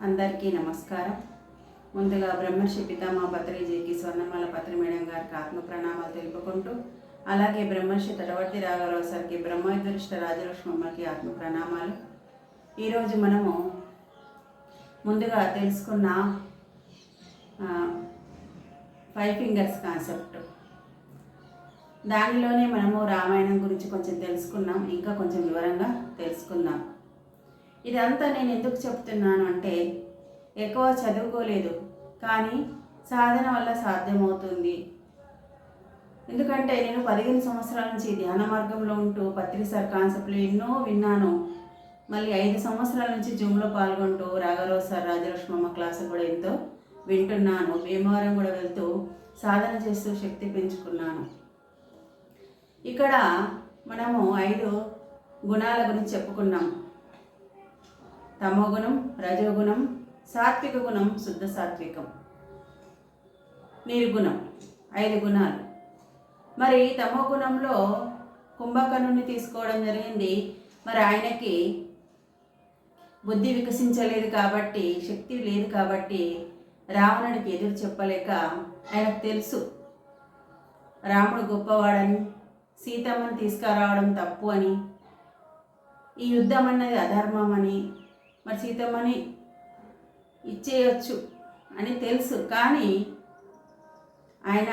అందరికీ నమస్కారం. ముందుగా బ్రహ్మర్షి పితామహ పత్రిజీకి స్వర్ణమాల పత్రి మేడం గారికి ఆత్మ ప్రణామాలు తెలుపుకుంటూ, అలాగే బ్రహ్మర్షి తడవర్తి రాఘవరావు సార్కి బ్రహ్మవిదృష్ట రాజలక్ష్మమ్మకి ఆత్మ ప్రణామాలు. ఈరోజు మనము ముందుగా తెలుసుకున్న 5 ఫింగర్స్ కాన్సెప్ట్, దానిలోనే మనము రామాయణం గురించి కొంచెం తెలుసుకున్నాం, ఇంకా కొంచెం వివరంగా తెలుసుకుందాం. ఇదంతా నేను ఎందుకు చెప్తున్నాను అంటే, ఎక్కువ చదువుకోలేదు కానీ సాధన వల్ల సాధ్యమవుతుంది. ఎందుకంటే నేను 15 సంవత్సరాల నుంచి ధ్యాన మార్గంలో ఉంటూ పత్రి సార్ కాన్సెప్ట్లు ఎన్నో విన్నాను. మళ్ళీ 5 సంవత్సరాల నుంచి జూమ్లో పాల్గొంటూ రాఘవరావు సార్ రాజలక్ష్మమ్మ క్లాసు కూడా ఎంతో వింటున్నాను. భీమవరం కూడా వెళ్తూ సాధన చేస్తూ శక్తి పెంచుకున్నాను. ఇక్కడ మనము 5 గుణాల గురించి చెప్పుకున్నాం. తమోగుణం, రజోగుణం, సాత్విక గుణం, శుద్ధ సాత్వికం, నిర్గుణం, 5 గుణాలు. మరి తమోగుణంలో కుంభకర్ణుని తీసుకోవడం జరిగింది. మరి ఆయనకి బుద్ధి వికసించలేదు కాబట్టి, శక్తి లేదు కాబట్టి రావణుడికి ఎదురు చెప్పలేక, ఆయనకు తెలుసు రాముడు గొప్పవాడని, సీతమ్మని తీసుకురావడం తప్పు అని, ఈ యుద్ధం అన్నది అధర్మం అని, మరి సీతమ్మని ఇచ్చేయచ్చు అని తెలుసు. కానీ ఆయన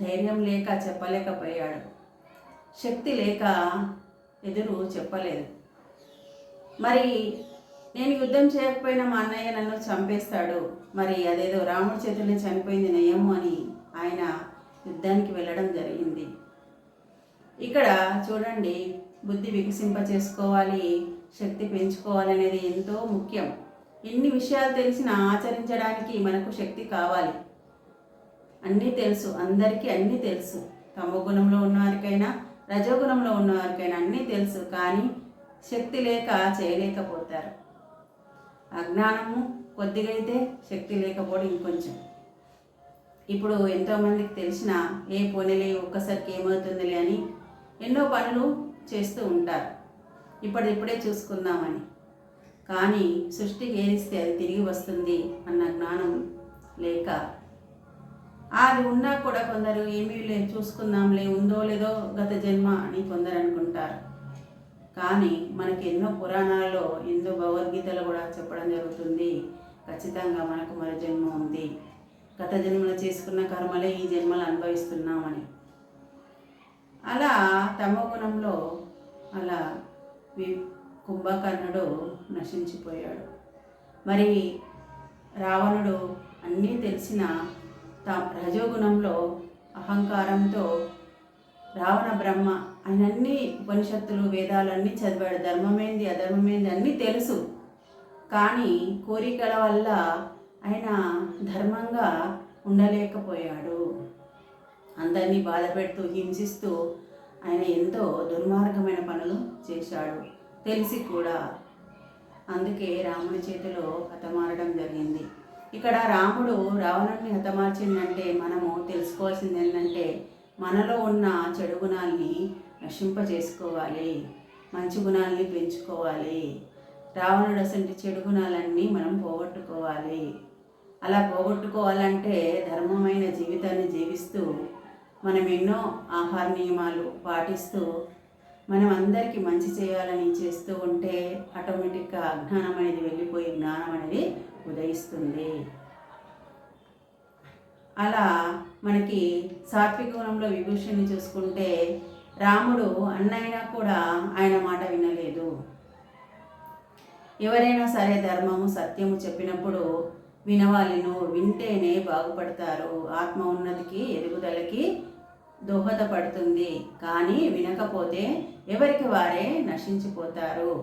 ధైర్యం లేక చెప్పలేకపోయాడు, శక్తి లేక ఎదురు చెప్పలేదు. మరి నేను యుద్ధం చేయకపోయినా మా అన్నయ్య నన్ను చంపేస్తాడు, మరి అదేదో రాముడి చేతుల్లో చనిపోయింది నయము అని ఆయన యుద్ధానికి వెళ్ళడం జరిగింది. ఇక్కడ చూడండి, బుద్ధి వికసింప చేసుకోవాలి, శక్తి పెంచుకోవాలనేది ఎంతో ముఖ్యం. ఎన్ని విషయాలు తెలిసినా ఆచరించడానికి మనకు శక్తి కావాలి. అన్నీ తెలుసు, అందరికీ అన్నీ తెలుసు. తమోగుణంలో ఉన్నవారికైనా రజోగుణంలో ఉన్నవారికైనా అన్నీ తెలుసు, కానీ శక్తి లేక చేయలేకపోతారు. అజ్ఞానము కొద్దిగా అయితే, శక్తి లేకపోవడం ఇంకొంచెం. ఇప్పుడు ఎంతోమందికి తెలిసిన పోనీలే ఒక్కసారికి ఏమవుతుందిలే అని ఎన్నో పనులు చేస్తూ ఉంటారు, ఇప్పుడే చూసుకుందామని. కానీ సృష్టికి ఏదిస్తే అది తిరిగి వస్తుంది అన్న జ్ఞానం లేక, అది ఉన్నా కూడా కొందరు ఏమీ లేదు చూసుకుందాంలే, ఉందో లేదో గత జన్మ అని కొందరు అనుకుంటారు. కానీ మనకి ఎన్నో పురాణాల్లో, ఎన్నో భగవద్గీతలు కూడా చెప్పడం జరుగుతుంది, ఖచ్చితంగా మనకు మరో జన్మ ఉంది, గత జన్మలో చేసుకున్న కర్మలే ఈ జన్మలు అనుభవిస్తున్నామని. అలా తమోగుణంలో అలా కుంభకర్ణుడు నశించిపోయాడు. మరి రావణుడు అన్నీ తెలిసిన రజోగుణంలో అహంకారంతో రావణ బ్రహ్మ, ఆయన అన్ని ఉపనిషత్తులు వేదాలు అన్నీ చదివాడు, ధర్మమేంది అధర్మమేంది అన్నీ తెలుసు. కానీ కోరికల వల్ల ఆయన ధర్మంగా ఉండలేకపోయాడు. అందరినీ బాధ పెడుతూ హింసిస్తూ ఆయన ఎంతో దుర్మార్గమైన పనులు చేశాడు, తెలిసి కూడా. అందుకే రాముడి చేతిలో హతమారడం జరిగింది. ఇక్కడ రాముడు రావణుడిని హతమార్చిందంటే మనము తెలుసుకోవాల్సింది ఏంటంటే, మనలో ఉన్న చెడు గుణాల్ని నశింపజేసుకోవాలి, మంచి గుణాలని పెంచుకోవాలి. రావణుడు అసలు చెడు గుణాలన్నీ మనం పోగొట్టుకోవాలి. అలా పోగొట్టుకోవాలంటే ధర్మమైన జీవితాన్ని జీవిస్తూ, మనం ఎన్నో ఆహార నియమాలు పాటిస్తూ, మనం అందరికీ మంచి చేయాలని చేస్తూ ఉంటే ఆటోమేటిక్గా అజ్ఞానం అనేది వెళ్ళిపోయి జ్ఞానం అనేది ఉదయిస్తుంది. అలా మనకి సాత్విక గుణంలో విభూషణ్ణి చూసుకుంటే, రాముడు అన్నైనా కూడా ఆయన మాట వినలేదు. ఎవరైనా సరే ధర్మము సత్యము చెప్పినప్పుడు వినవాలి, నువ్వు వింటేనే బాగుపడతారు, ఆత్మ ఉన్నతికి ఎదుగుదలకి దోహదపడుతుంది. కానీ వినకపోతే ఎవరికి వారే నశించిపోతారు.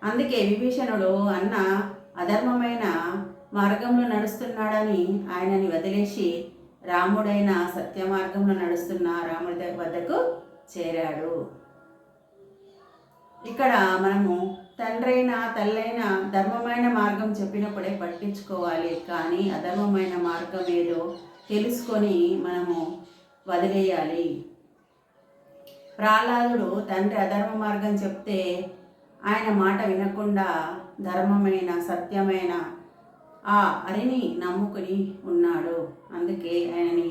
అందుకే విభీషణుడు అన్న అధర్మమైన మార్గంలో నడుస్తున్నాడని ఆయనని వదిలేసి రాముడైన సత్య మార్గంలో నడుస్తున్న రాముడి వద్దకు చేరాడు. ఇక్కడ మనము తండ్రైన తల్లైన ధర్మమైన మార్గం చెప్పినప్పుడే పట్టించుకోవాలి, కానీ అధర్మమైన మార్గం ఏదో తెలుసుకొని మనము వదిలేయాలి. ప్రహ్లాదుడు తండ్రి అధర్మ మార్గం చెప్తే ఆయన మాట వినకుండా ధర్మమైన సత్యమైన ఆ హరిని నమ్ముకుని ఉన్నాడు. అందుకే ఆయనని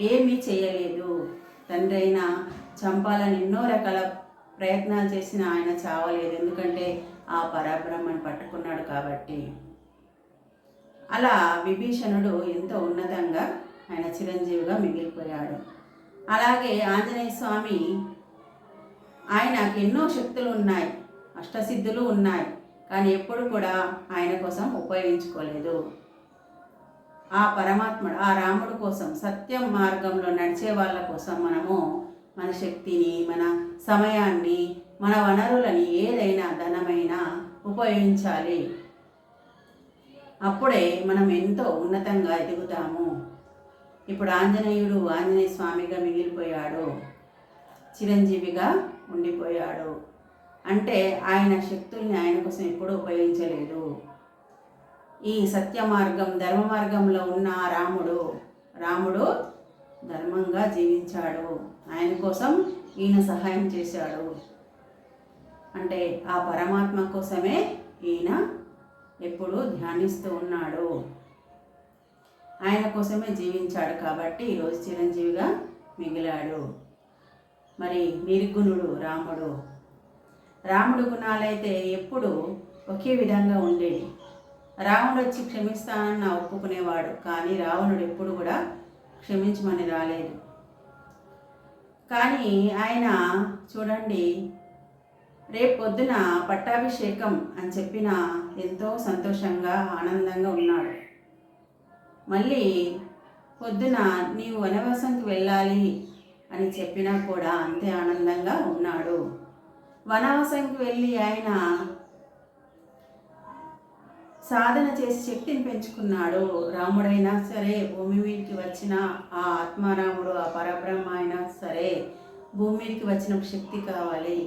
ఏమీ చేయలేదు. తండ్రి అయినా చంపాలని ఎన్నో రకాల ప్రయత్నాలు చేసిన ఆయన చావలేదు. ఎందుకంటే ఆ పరబ్రహ్మను పట్టుకున్నాడు కాబట్టి. అలా విభీషణుడు ఎంతో ఉన్నతంగా ఆయన చిరంజీవిగా మిగిలిపోయాడు. అలాగే ఆంజనేయ స్వామి ఆయనకు ఎన్నో శక్తులు ఉన్నాయి, అష్టసిద్ధులు ఉన్నాయి, కానీ ఎప్పుడు కూడా ఆయన కోసం ఉపయోగించుకోలేదు. ఆ పరమాత్ముడు ఆ రాముడు కోసం, సత్యం మార్గంలో నడిచే వాళ్ళ కోసం మనము మన శక్తిని, మన సమయాన్ని, మన వనరులని ఏదైనా ధనమైనా ఉపయోగించాలి. అప్పుడే మనం ఎంతో ఉన్నతంగా ఎదుగుతాము. ఇప్పుడు ఆంజనేయ స్వామిగా మిగిలిపోయాడు, చిరంజీవిగా ఉండిపోయాడు. అంటే ఆయన శక్తుల్ని ఆయన కోసం ఎప్పుడూ ఉపయోగించలేదు. ఈ సత్య మార్గం, ధర్మ మార్గంలో ఉన్న రాముడు ధర్మంగా జీవించాడు. ఆయన కోసం ఈయన సహాయం చేశాడు. అంటే ఆ పరమాత్మ కోసమే ఈయన ఎప్పుడు ధ్యానిస్తూ ఉన్నాడు. ఆయన కోసమే జీవించాడు కాబట్టి ఈరోజు చిరంజీవిగా మిగిలాడు. మరి నిర్గుణుడు రాముడు గుణాలైతే ఎప్పుడు ఒకే విధంగా ఉండేవి. రాముడు వచ్చి క్షమిస్తానన్న ఒప్పుకునేవాడు, కానీ రావణుడు ఎప్పుడు కూడా క్షమించమని రాలేదు. కానీ ఆయన చూడండి, రేపు పొద్దున పట్టాభిషేకం అని చెప్పిన ఎంతో సంతోషంగా ఆనందంగా ఉన్నాడు. మళ్ళీ పొద్దున నీవు వనవాసంకి వెళ్ళాలి అని చెప్పినా కూడా అంతే ఆనందంగా ఉన్నాడు. వనవాసంకి వెళ్ళి ఆయన సాధన చేసి శక్తిని పెంచుకున్నాడు. రాముడైనా సరే, భూమి మీదకి వచ్చిన ఆ ఆత్మారాముడు, ఆ పరబ్రహ్మ అయినా సరే, భూమి మీదకి వచ్చిన శక్తి కావాలి.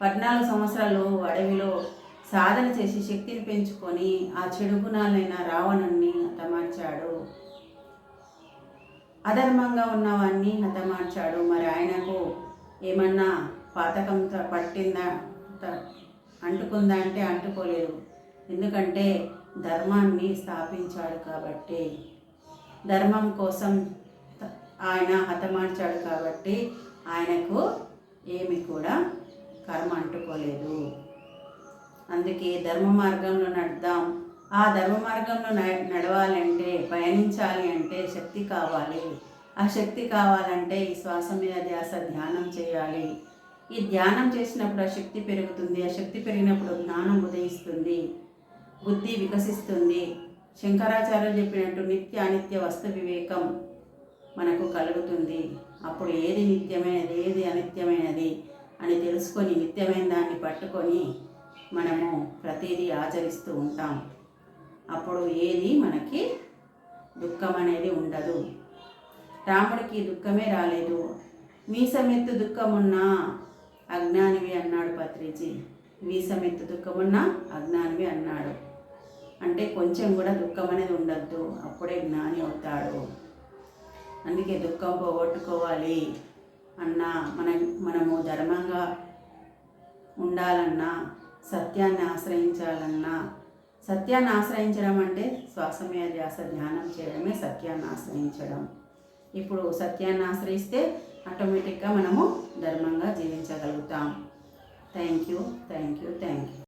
14 సంవత్సరాలు అడవిలో సాధన చేసి శక్తిని పెంచుకొని ఆ చెడు గుణాలైన రావణుణ్ణి హతమార్చాడు. అధర్మంగా ఉన్నవాన్ని హతమార్చాడు. మరి ఆయనకు ఏమన్నా పాతకంతో పట్టిందా, అంటుకుందా అంటే అంటుకోలేదు. ఎందుకంటే ధర్మాన్ని స్థాపించాడు కాబట్టి, ధర్మం కోసం ఆయన హతమార్చాడు కాబట్టి ఆయనకు ఏమి కూడా కర్మ అంటుకోలేదు. అందుకే ధర్మ మార్గంలో నడుద్దాం. ఆ ధర్మ మార్గంలో నడవాలంటే, పయనించాలి అంటే శక్తి కావాలి. ఆ శక్తి కావాలంటే ఈ శ్వాస మీద ధ్యాస ధ్యానం చేయాలి. ఈ ధ్యానం చేసినప్పుడు ఆ శక్తి పెరుగుతుంది. ఆ శక్తి పెరిగినప్పుడు జ్ఞానం ఉదయిస్తుంది, బుద్ధి వికసిస్తుంది. శంకరాచార్యులు చెప్పినట్టు నిత్య అనిత్య వస్తు వివేకం మనకు కలుగుతుంది. అప్పుడు ఏది నిత్యమైనది, ఏది అనిత్యమైనది అని తెలుసుకొని నిత్యమైన దాన్ని పట్టుకొని మనము ప్రతిదీ ఆచరిస్తూ ఉంటాం. అప్పుడు ఏది మనకి దుఃఖం అనేది ఉండదు. రాముడికి దుఃఖమే రాలేదు. మీసమెత్తు దుఃఖమున్నా అజ్ఞానివి అన్నాడు పత్రిజీ. మీసమెత్తు దుఃఖమున్నా అజ్ఞానివి అన్నాడు. అంటే కొంచెం కూడా దుఃఖం అనేది ఉండద్దు, అప్పుడే జ్ఞాని అవుతాడు. అందుకే దుఃఖం పోగొట్టుకోవాలి అన్నా, మనము ధర్మంగా ఉండాలన్నా, సత్యాన్ని ఆశ్రయించాలన్నా, సత్యాన్ని ఆశ్రయించడం అంటే శ్వాస మీద ధ్యాస ధ్యానం చేయడమే సత్యాన్ని ఆశ్రయించడం. ఇప్పుడు సత్యాన్ని ఆశ్రయిస్తే ఆటోమేటిక్గా మనము ధర్మంగా జీవించగలుగుతాం. Thank you.